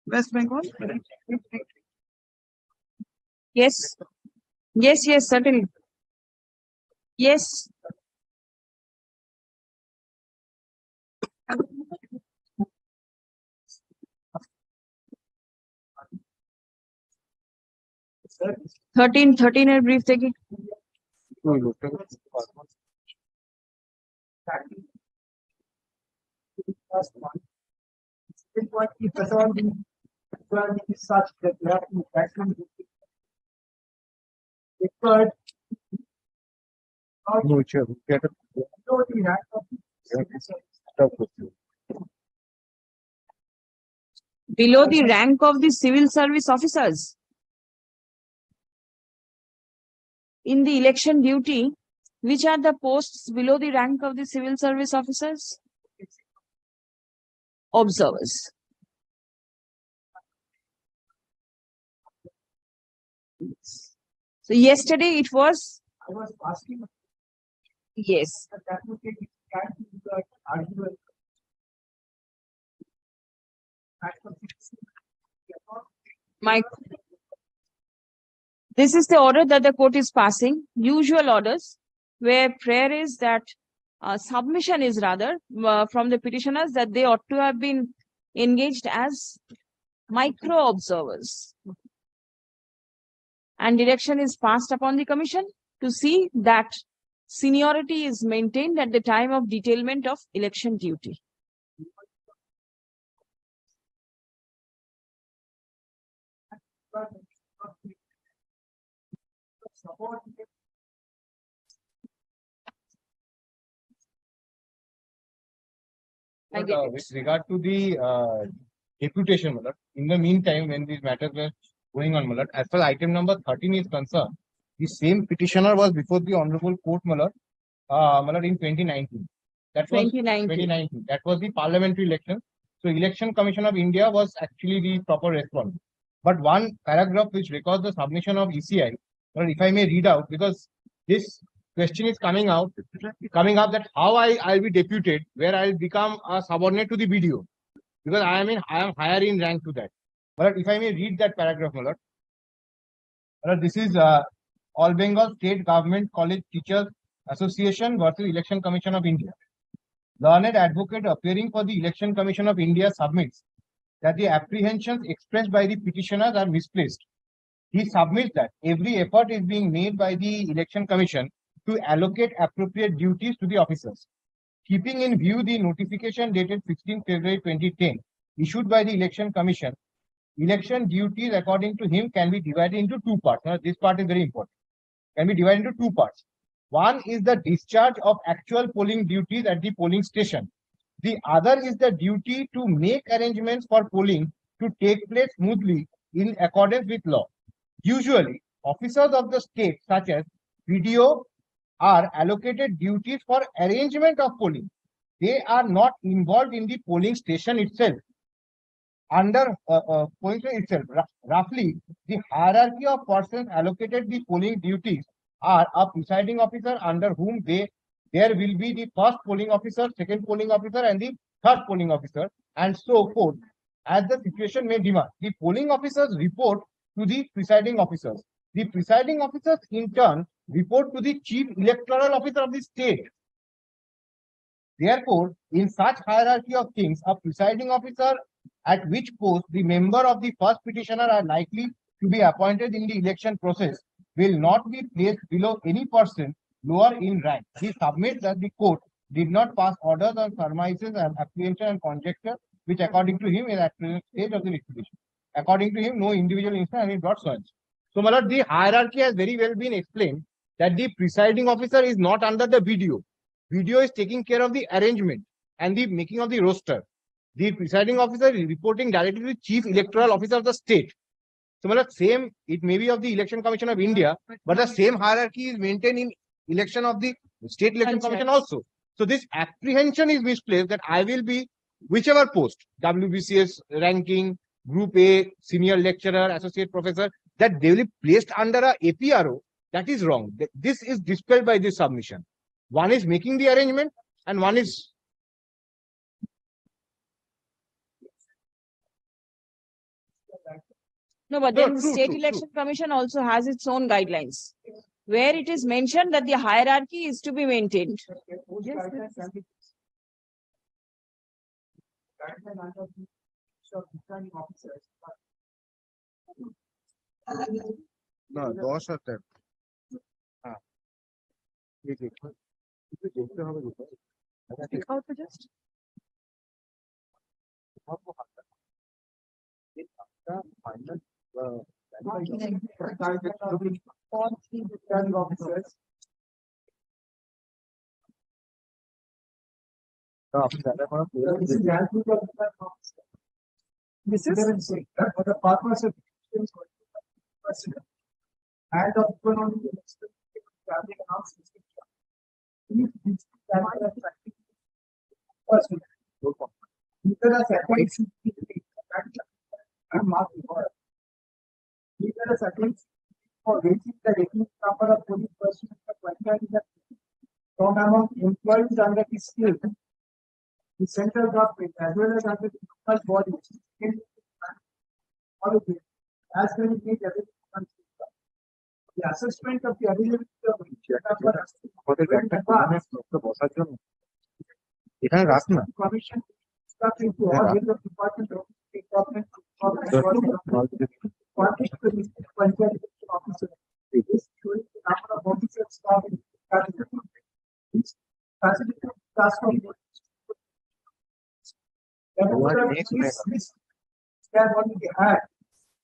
West Bengal. Yes. Yes, certainly. Yes. Thirteen এর brief থেকে such that you have to maximum below the rank of the civil service officers in the election duty, which are the posts below the rank of the civil service officers? Observers. So yesterday it was. I was asking. Yes. That would take time to the argument. This is the order that the court is passing. Usual orders where prayer is that submission is rather from the petitioners that they ought to have been engaged as micro observers. And direction is passed upon the commission to see that seniority is maintained at the time of detailment of election duty. With regard to the deputation, in the meantime, when these matters were going on, as far as item number 13 is concerned, the same petitioner was before the Honorable Court, in 2019. That was 2019. That was the parliamentary election. So, Election Commission of India was actually the proper respondent. But one paragraph which records the submission of ECI, if I may read out, because this question is coming up that how I'll be deputed, where I'll become a subordinate to the BDO, because I am higher in rank to that. But if I may read that paragraph, this is All Bengal State Government College Teachers Association versus Election Commission of India. Learned advocate appearing for the Election Commission of India submits that the apprehensions expressed by the petitioners are misplaced. He submits that every effort is being made by the Election Commission to allocate appropriate duties to the officers. Keeping in view the notification dated 16 February 2010 issued by the Election Commission, election duties according to him can be divided into two parts. Now, this part is very important. Can be divided into two parts. One is the discharge of actual polling duties at the polling station. The other is the duty to make arrangements for polling to take place smoothly in accordance with law. Usually, officers of the state, such as BDO, are allocated duties for arrangement of polling. They are not involved in the polling station itself. Under polling station itself, roughly, the hierarchy of persons allocated the polling duties are a presiding officer under whom there will be the first polling officer, second polling officer, and the third polling officer, and so forth, as the situation may demand. The polling officers report to the presiding officers. The presiding officers, in turn, report to the chief electoral officer of the state. Therefore, in such hierarchy of things, a presiding officer at which post the member of the first petitioner are likely to be appointed in the election process will not be placed below any person lower in rank. He submits that the court did not pass orders on surmises and apprehension and conjecture, which according to him is at present stage of the liquidation. According to him, no individual instance has been brought so. So, my lord, the hierarchy has very well been explained that the presiding officer is not under the BDO. BDO is taking care of the arrangement and the making of the roster. The presiding officer is reporting directly to the chief electoral officer of the state. So, my lord, same, it may be of the Election Commission of India, but the same hierarchy is maintained in election of the State Election Commission also. So, this apprehension is misplaced that I will be whichever post, WBCS ranking, Group A, senior lecturer, associate professor, that they will be placed under a APRO. That is wrong. This is dispelled by this submission. One is making the arrangement and one is No, but No, then the true, State true, Election Commission also has its own guidelines, where it is mentioned that the hierarchy is to be maintained. Those guidelines can be- Guideline under the so returning officers. না 10 আর 10 হ্যাঁ ঠিক ঠিক কিছু দেখতে হবে কোথাও Speak out for just. Guideline for the returning officers. This is the handbook of returning officers. This is for the purpose of president and of economic traveling announcements. If this person, either as appoints and mark record, either as appoints for raising the reduced number of police personnel for from among employees under the state, the central government as well as under the local bodies, as well as the assessment of the availability of বসার জন্য এখানে রাখ না commission instructing to all heads of department of state government Panchayat officer. This showing the number of officers staff in this facility task force. This can only be had.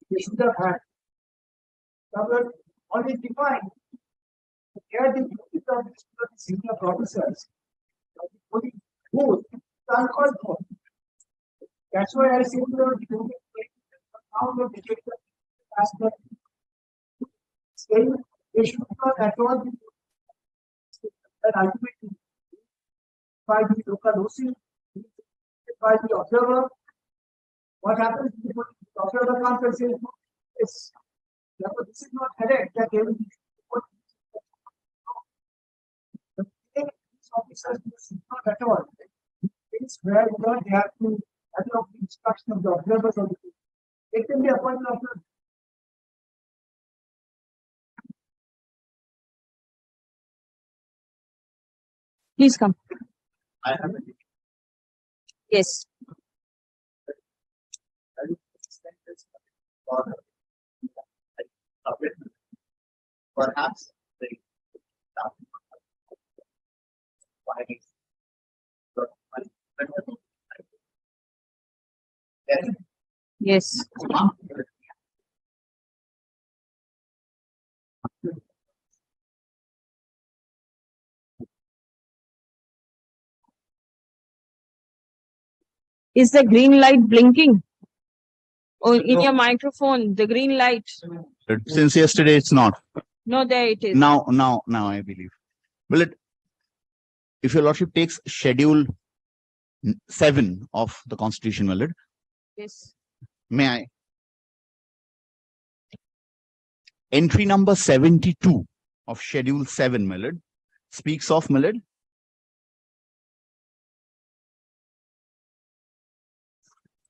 They should have had. Covered only defined. Here the duties of the senior officers. Both uncalled for. That's why I say to the now the detector aspect saying they should not at all be and ultimately by the local OC, by the observer. What happens if the observer comes and says, yes, therefore this is not correct that they will be these officers is not at all. It's where they have to adopt the instruction of the observers of the people. It can be appointed observer. Please come. I have a Yes. perhaps Yes. Is the green light blinking? Or in your microphone, the green light? Since yesterday, it's not. No, there it is. Now, I believe. Well, if your lordship takes schedule 7 of the constitution, my lord, Yes. may I? Entry number 72 of schedule 7, my lord, speaks of, my lord,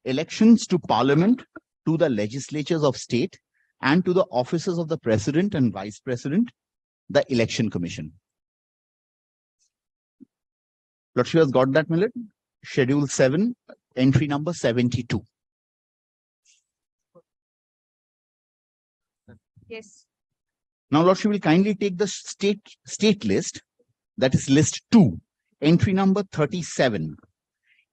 elections to parliament, to the legislatures of state, and to the offices of the president and vice president, the election commission. Lordship has got that, my lord? Schedule 7, entry number 72. Yes. Now, Lordship will kindly take the state list, that is list 2, entry number 37.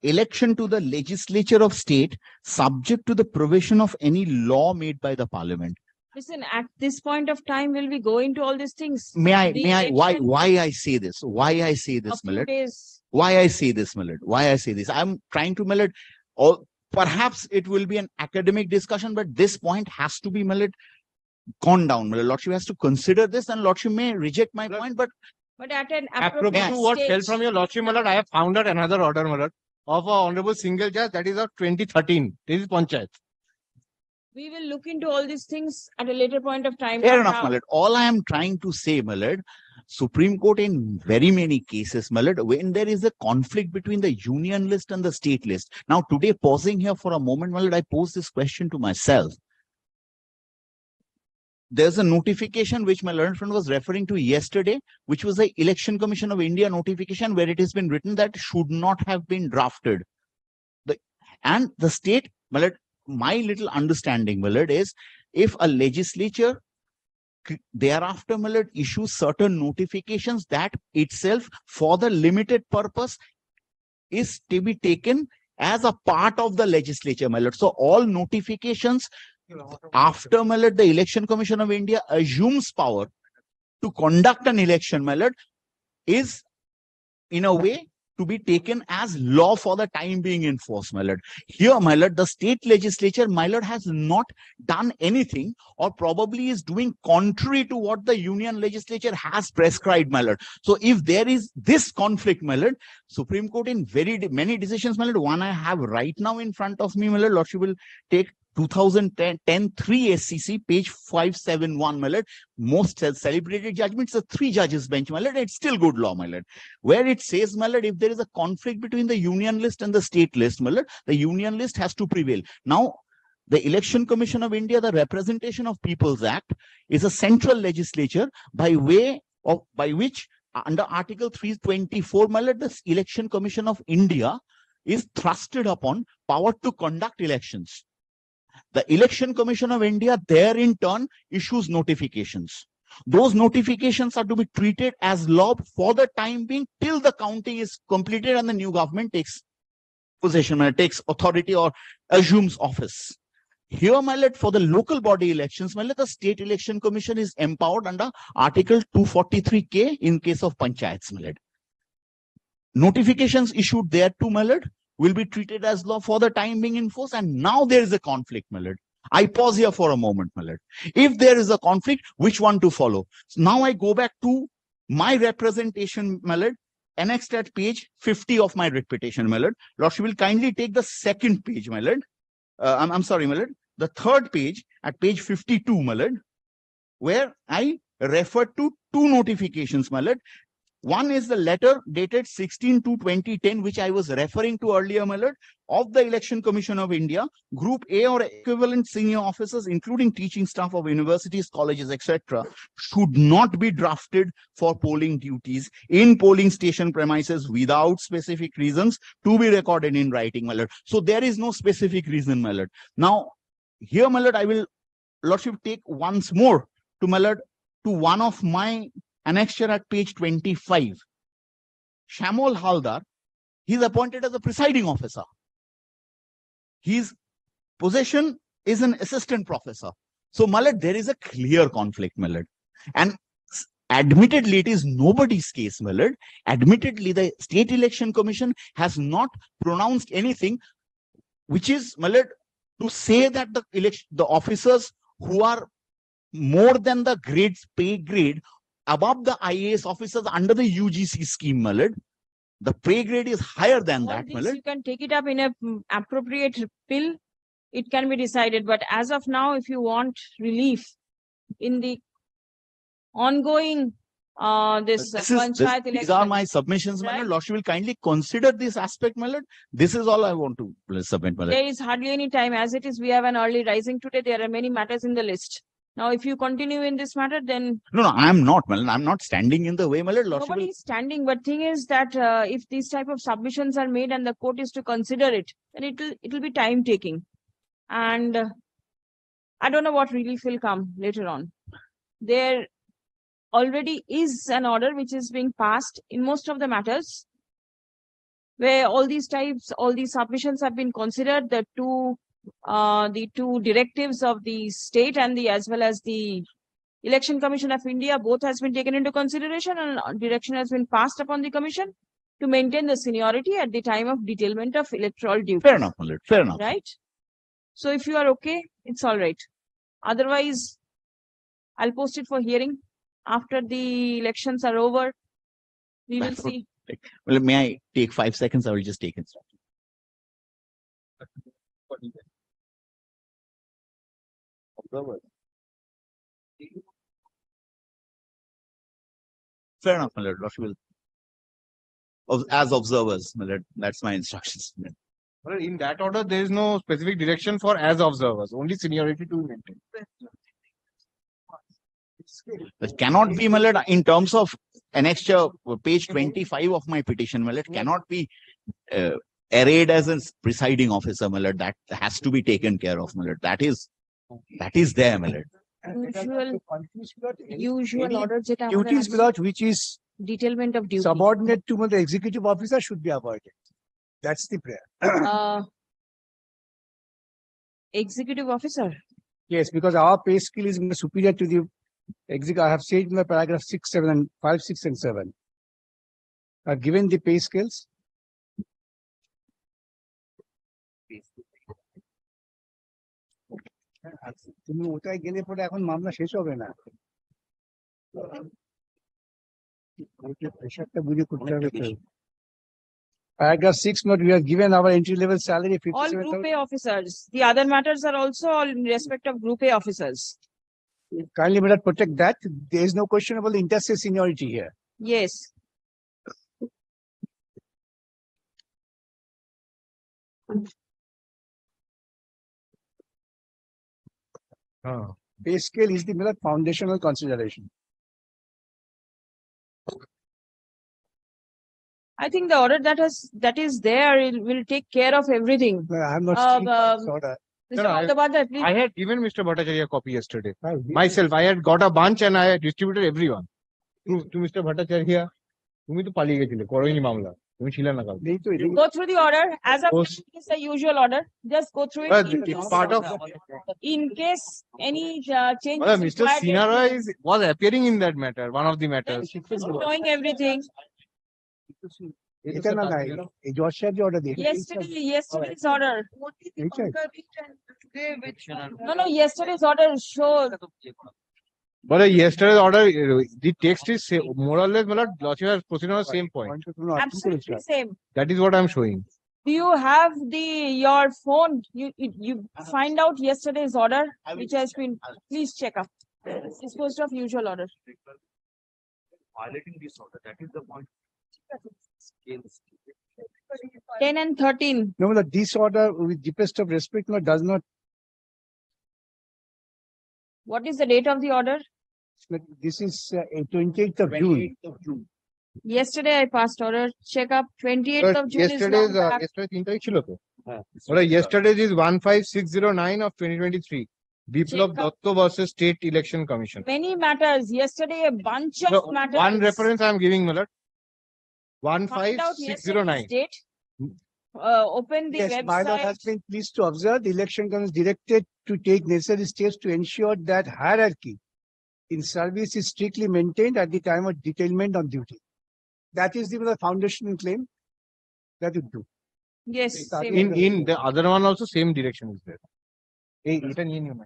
Election to the legislature of state subject to the provision of any law made by the parliament. Listen, at this point of time, will we go into all these things? May I, The why election I say this? Why I say of this, my few lord? days. Why I say this, my lord? Why I say this? I'm trying to, my lord, or perhaps it will be an academic discussion, but this point has to be, my lord, gone down. My lord, Lordship has to consider this, and Lordship may reject my point, but But at an apropos appropriate to what fell stage. from your lordship, my lord, I have found out another order, my lord, of a honorable single judge that is of 2013. This is Panchayat. We will look into all these things at a later point of time. fair Not enough, now. my lord. All I am trying to say, my lord, Supreme Court in very many cases, my lord, when there is a conflict between the union list and the state list. Now today, pausing here for a moment, my lord, I pose this question to myself. There's a notification which my learned friend was referring to yesterday, which was the Election Commission of India notification, where it has been written that should not have been drafted. And the state, my lord, my little understanding, my lord, is if a legislature thereafter, my lord, issues certain notifications, that itself for the limited purpose is to be taken as a part of the legislature, my lord. So all notifications after, my lord, the Election Commission of India assumes power to conduct an election, my lord, is in a way to be taken as law for the time being enforced, my lord. Here, my lord, the state legislature, my lord, has not done anything, or probably is doing contrary to what the union legislature has prescribed, my lord. So if there is this conflict, my lord, Supreme Court in very many decisions, my lord, one I have right now in front of me, my lord, Lordship will take 2010 3 SCC, page 571, my lord, most celebrated judgments, a 3 judges bench, my lord. It's still good law, my lord, where it says, my lord, if there is a conflict between the union list and the state list, my lord, the union list has to prevail. Now, the Election Commission of India, the Representation of People's Act, is a central legislature by which under Article 324, my lord, the Election Commission of India is thrusted upon power to conduct elections. The Election Commission of India there in turn issues notifications. Those notifications are to be treated as law for the time being till the counting is completed and the new government takes possession, takes authority or assumes office. Here, my lord, for the local body elections, my lord, the State Election Commission is empowered under Article 243K in case of Panchayats, my lord. Notifications issued there too, my lord, will be treated as law for the time being in force. And now there is a conflict, my lord. I pause here for a moment, my lord. If there is a conflict, which one to follow? So now I go back to my representation, my lord, annexed at page 50 of my writ petition, my lord. Lordship will kindly take the second page, my lord. I'm sorry, my lord. The third page at page 52, my lord, where I refer to 2 notifications, my lord. One is the letter dated 16/2/2010, which I was referring to earlier, my lord, of the Election Commission of India, Group A or equivalent senior officers, including teaching staff of universities, colleges, etc., should not be drafted for polling duties in polling station premises without specific reasons to be recorded in writing, my lord. So there is no specific reason, my lord. Now, here, my lord, I will, Lordship, take once more to, my lord, to one of my annexure at page 25. Shamol Haldar, he's appointed as a presiding officer. His possession is an assistant professor. So, my lord, there is a clear conflict, my lord. And admittedly, it is nobody's case, my lord. Admittedly, the State Election Commission has not pronounced anything, which is, my lord, to say that the officers who are more than the pay grade above the IAS officers under the UGC scheme, my lord, the pay grade is higher than that, my lord. You can take it up in a appropriate bill. It can be decided. But as of now, if you want relief in the ongoing Panchayat election. These are my submissions, my lord. Lordship will kindly consider this aspect, my lord. This is all I want to submit, my lord. There is hardly any time. As it is, we have an early rising today. There are many matters in the list. Now, if you continue in this matter, then... No, I am not, my lord. I'm not standing in the way, my lord. Nobody is standing, but thing is that if these type of submissions are made and the court is to consider it, then it will be time taking. And I don't know what relief will come later on. There already is an order which is being passed in most of the matters where all these submissions have been considered. The two directives of the state and as well as the Election Commission of India, both has been taken into consideration, and direction has been passed upon the commission to maintain the seniority at the time of detailment of electoral duties. Fair enough, my lord. Fair enough. Right? So if you are okay, it's all right. Otherwise, I'll post it for hearing after the elections are over. We will see. Well, may I take 5 seconds? I will just take instruction. Fair enough, my lord. Lordship will. As observers, my lord, that's my instructions. my lord. Well, in that order, there is no specific direction for as observers, only seniority to maintain. It cannot be, my lord, in terms of annexure, page 25 of my petition, my lord, cannot be arrayed as a presiding officer, my lord. That has to be taken care of, my lord. That is there, my lord. Usual order যেটা আমাদের Duties আছে, without which is detailment of duty. subordinate to the executive officer should be avoided. That's the prayer. Executive officer. Yes, because our pay scale is superior to the executive. I have said in the paragraph 6, 7, and 5, 6, and 7. I've given the pay scales. তুমি ওটাই গেলে পরে এখন মামলা শেষ হবে না। প্রেশারটা বুঝে করতে হবে তো। Paragraph 6, note, we have given our entry level salary All 57,000. group A officers. The other matters are also all in respect of group A officers. Kindly may not protect that. There is no question about the interstate seniority here. Yes. Pay scale is the mere foundational consideration. I think the order that is there will take care of everything. I have not seen this order. Mr. No, I- Bhattacharya, please. I had given Mr. Bhattacharya a copy yesterday. Myself, I had got a bunch and I had distributed everyone. To Mr. Bhattacharya, তুমি তো পালিয়ে গেছিলে, করোইনি মামলা, তুমি ছিলে না কালকে। নেই তো এদিকে। Go through the order as of Those- it's the usual order. Just go through it. But In it's case- part of, In case any change. well, Mr. Sinara was appearing in that matter, one of the matters. Knowing everything. এটা না নাই, এই জজ সাহেব যে order দিয়েছে, Yesterday's order. এইটাই। No, yesterday's order showed. But yesterday's order, the text is more or less, well, Lordship has proceeded on the same point. Point to no article Absolutely is same. That is what I'm showing. Do you have your phone? You find out yesterday's order, which has been, please check up. Disposed of usual order. Violating this order, that is the point. 10 and 13. No, that this order with deepest of respect no, does not, What is the date of the order? this is 28th of June. Yesterday I passed order. Check up. 28th of June is Yesterday's, long back. yesterday 3 তারিখ ছিল তো? Well, yesterday's is 15609 of 2023. Biplab Check up. Datta versus State Election Commission. Many matters. Yesterday a bunch of So, matters. one reference I'm giving, my lord. Find out 15609. yesterday's date. Open the Yes, my lord has website. been pleased to observe the election commission is directed to take necessary steps to ensure that hierarchy in service is strictly maintained at the time of detailment on duty. That is the foundational claim that you do. Yes. same. In the other one also same direction is there. Hey, এটা নিয়ে নিও না।